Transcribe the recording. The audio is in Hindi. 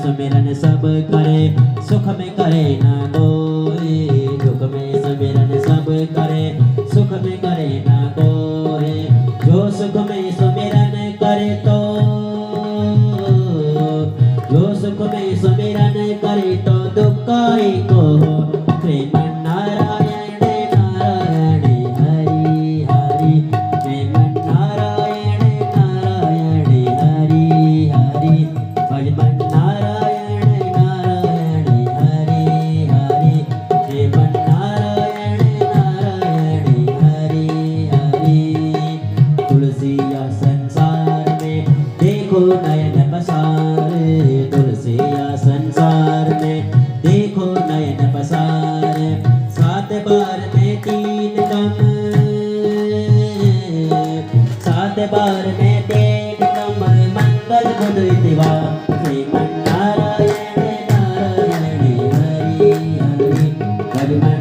सुमिरन सब करे, सुख में करे ना कोई। दुख में सुमिरन सब करे, सुख में करे ना कोई। जो सुख में सुमिरन करे तो, जो सुख में सुमिरन करे तो दुख ही को हो। प्रेम नारायण नारायण हरि हरि, प्रेम नारायण नारायण हरि हरि, भजमन नारायण नारायण हरि हरि, प्रेम नारायण नारायण हरि हरि। तुलसी या संसार में देखो नयन बसारे, तुलसी या संसार में देखो नयन बसारे। 7 बार में 3 दम, 7 बार में 3 दम मंगल बुध दिवा। श्रीमन नारायण नारायण हरि हरि, भजमन